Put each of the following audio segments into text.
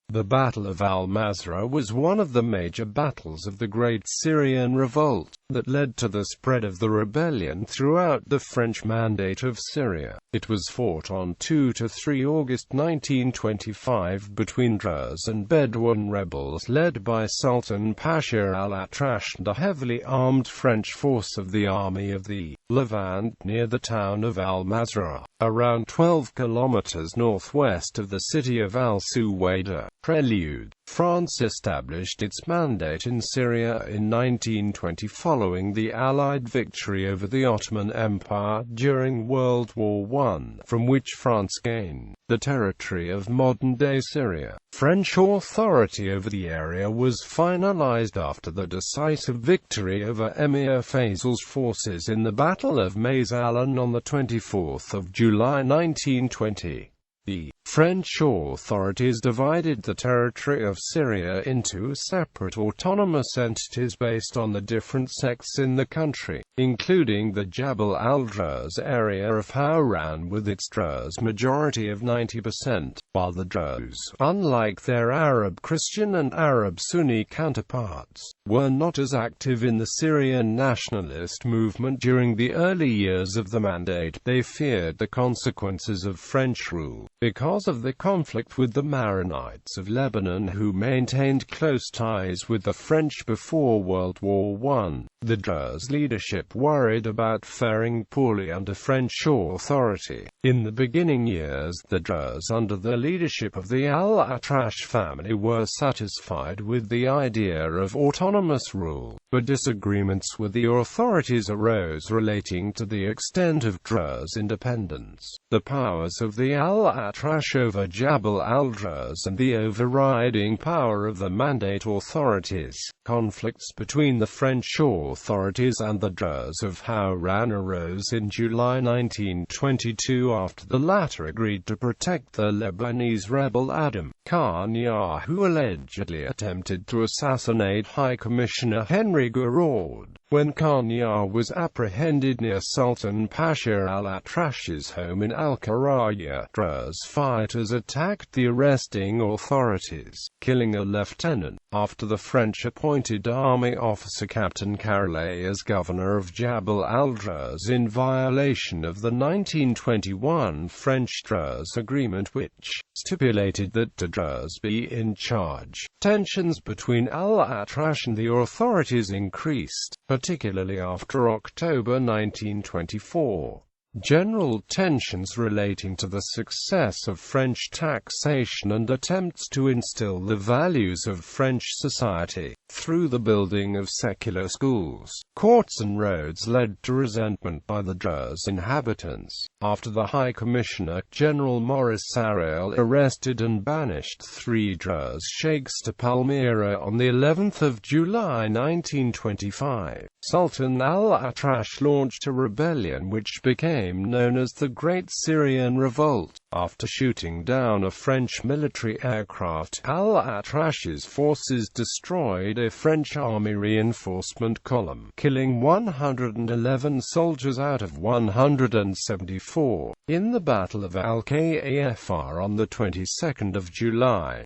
The Battle of al-Mazraa was one of the major battles of the Great Syrian Revolt, that led to the spread of the rebellion throughout the French Mandate of Syria. It was fought on 2–3 August 1925 between Druze and Bedouin rebels led by Sultan Pasha al-Atrash and a heavily armed French force of the Army of the Levant near the town of al-Mazra'a, around 12 kilometres northwest of the city of al-Suwayda. Prelude: France established its mandate in Syria in 1920 following the Allied victory over the Ottoman Empire during World War I, from which France gained the territory of modern-day Syria. French authority over the area was finalized after the decisive victory over Emir Faisal's forces in the Battle of Maza'lan on 24 July 1920. The French authorities divided the territory of Syria into separate autonomous entities based on the different sects in the country, including the Jabal al-Druze area of Hawran with its Druze majority of 90%, while the Druze, unlike their Arab Christian and Arab Sunni counterparts, were not as active in the Syrian nationalist movement during the early years of the Mandate. They feared the consequences of French rule, because of the conflict with the Maronites of Lebanon who maintained close ties with the French before World War I. The Druze leadership worried about faring poorly under French authority. In the beginning years, the Druze under the leadership of the al-Atrash family were satisfied with the idea of autonomous rule, but disagreements with the authorities arose relating to the extent of Druze independence, the powers of the al-Atrash over Jabal al-Druze and the overriding power of the Mandate authorities. Conflicts between the French authorities and the Druze of Hawran arose in July 1922 after the latter agreed to protect the Lebanese rebel Adam Khan-Yar, who allegedly attempted to assassinate High Commissioner Henry Gouraud. When Khan-Yar was apprehended near Sultan Pasha al-Atrash's home in al-Qaraya, Druze fighters attacked the arresting authorities, killing a lieutenant, after the French appointed army officer Captain Carlet as governor of Jabal al-Druze in violation of the 1921 French-Druze agreement, which stipulated that the Druze be in charge. Tensions between al-Atrash and the authorities increased, particularly after October 1924. General tensions relating to the success of French taxation and attempts to instill the values of French society through the building of secular schools, courts and roads led to resentment by the Druze inhabitants. After the High Commissioner, General Maurice Sarrail, arrested and banished 3 Druze sheikhs to Palmyra on the 11th of July 1925, Sultan al-Atrash launched a rebellion which became known as the Great Syrian Revolt. After shooting down a French military aircraft, al-Atrash's forces destroyed a French army reinforcement column, killing 111 soldiers out of 174. In the Battle of al-Kafr on the 22nd of July,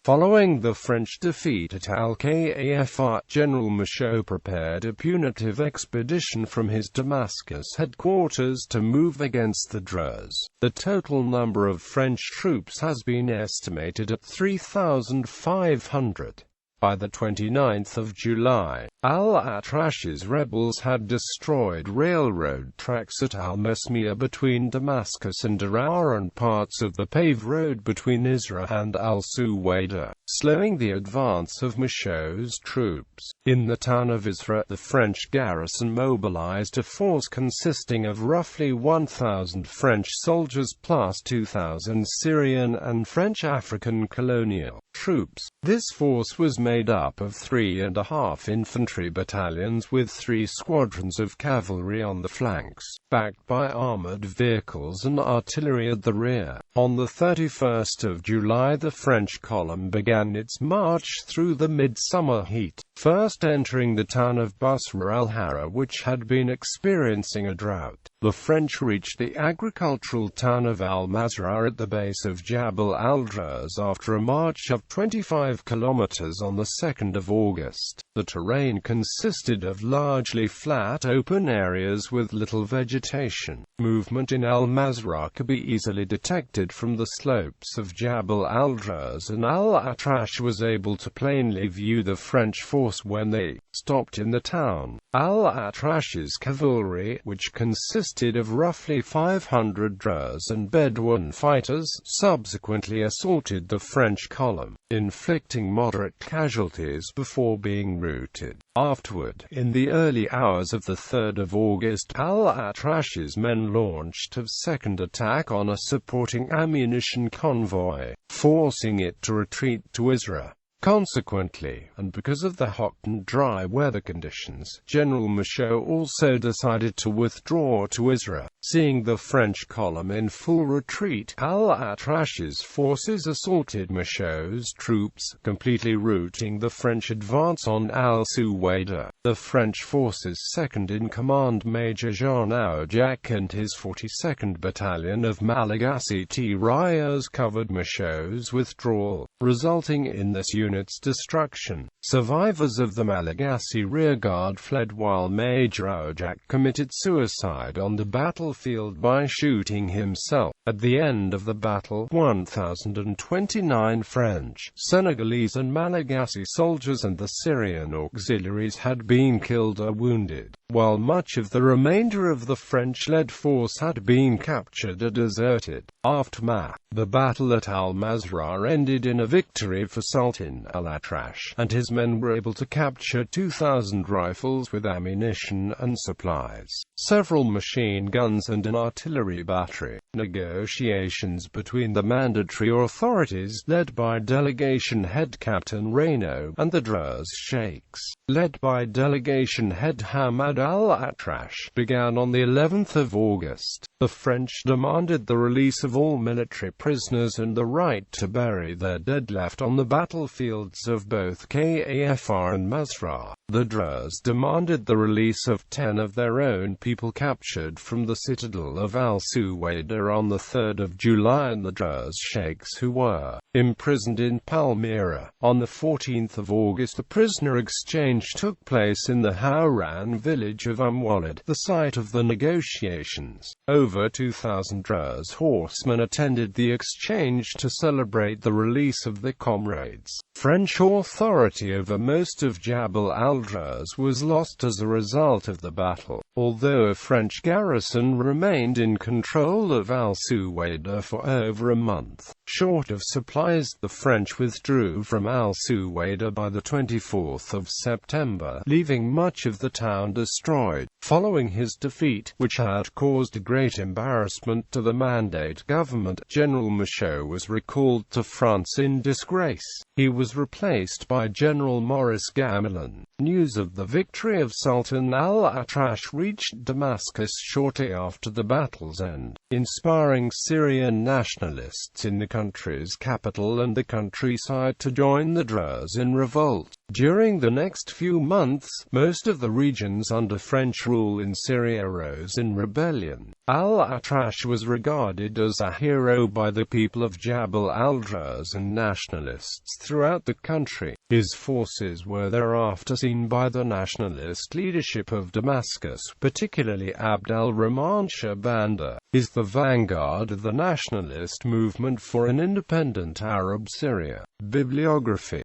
following the French defeat at al-Kafr, General Michaud prepared a punitive expedition from his Damascus headquarters to move against the Druze. The total number of French troops has been estimated at 3,500. By the 29th of July, al-Atrash's rebels had destroyed railroad tracks at al-Mazraa between Damascus and Daraa and parts of the paved road between Isra and al-Suwayda, slowing the advance of Michaud's troops. In the town of Isra, the French garrison mobilized a force consisting of roughly 1,000 French soldiers plus 2,000 Syrian and French African colonial troops. This force was made up of 3.5 infantry battalions with 3 squadrons of cavalry on the flanks, backed by armored vehicles and artillery at the rear. On the 31st of July the French column began its march through the midsummer heat, first entering the town of Busra el-Hara, which had been experiencing a drought. The French reached the agricultural town of al-Mazra'a at the base of Jabal al-Druze after a march of 25 kilometers on the 2nd of August. The terrain consisted of largely flat open areas with little vegetation. Movement in al-Mazra'a could be easily detected from the slopes of Jabal al-Druze, and al-Atrash was able to plainly view the French force when they stopped in the town. Al-Atrash's cavalry, which consisted of roughly 500 Druze and Bedouin fighters, subsequently assaulted the French column, inflicting moderate casualties before being routed. Afterward, in the early hours of the 3rd of August, al-Atrash's men launched a second attack on a supporting ammunition convoy, forcing it to retreat to Isra. Consequently, and because of the hot and dry weather conditions, General Michaud also decided to withdraw to Isra. Seeing the French column in full retreat, al-Atrash's forces assaulted Michaud's troops, completely routing the French advance on al-Suwayda. The French forces' second-in-command Major Jean Aujac and his 42nd Battalion of Malagasy tirailleurs covered Michaud's withdrawal, resulting in this unit's destruction. Survivors of the Malagasy rearguard fled while Major Aujac committed suicide on the battlefield by shooting himself. At the end of the battle, 1,029 French, Senegalese and Malagasy soldiers and the Syrian auxiliaries had been killed or wounded, while much of the remainder of the French-led force had been captured or deserted. Aftermath. The battle at al-Mazraa ended in a victory for Sultan al-Atrash, and his men were able to capture 2,000 rifles with ammunition and supplies, several machine guns and an artillery battery. Negotiations between the mandatory authorities, led by delegation head Captain Reynaud, and the Druze sheikhs, led by delegation head Hamad al-Atrash, began on the 11th of August. The French demanded the release of all military prisoners and the right to bury their dead left on the battlefields of both Kafr and Mazraa. The Druze demanded the release of 10 of their own people captured from the citadel of al-Suwayda on the 3rd of July, and the Druze sheikhs who were imprisoned in Palmyra. On the 14th of August, the prisoner exchange took place in the Hauran village of Walid, the site of the negotiations. Over 2,000 Druze horsemen attended the exchange to celebrate the release of their comrades. French authority over most of Jabal al-Druze was lost as a result of the battle, although a French garrison remained in control of al-Suwayda for over a month. Short of supplies, the French withdrew from al-Suwayda by the 24th of September, leaving much of the town destroyed. Following his defeat, which had caused great embarrassment to the Mandate government, General Michaud was recalled to France in disgrace. He was replaced by General Maurice Gamelin. News of the victory of Sultan al-Atrash reached Damascus shortly after the battle's end, inspiring Syrian nationalists in the country's capital and the countryside to join the Druze in revolt. During the next few months, most of the regions under French rule in Syria rose in rebellion. Al-Atrash was regarded as a hero by the people of Jabal al-Druze and nationalists throughout the country. His forces were thereafter seen by the nationalist leadership of Damascus, particularly Abd al-Rahman Shahbanda, as the vanguard of the nationalist movement for an independent Arab Syria. Bibliography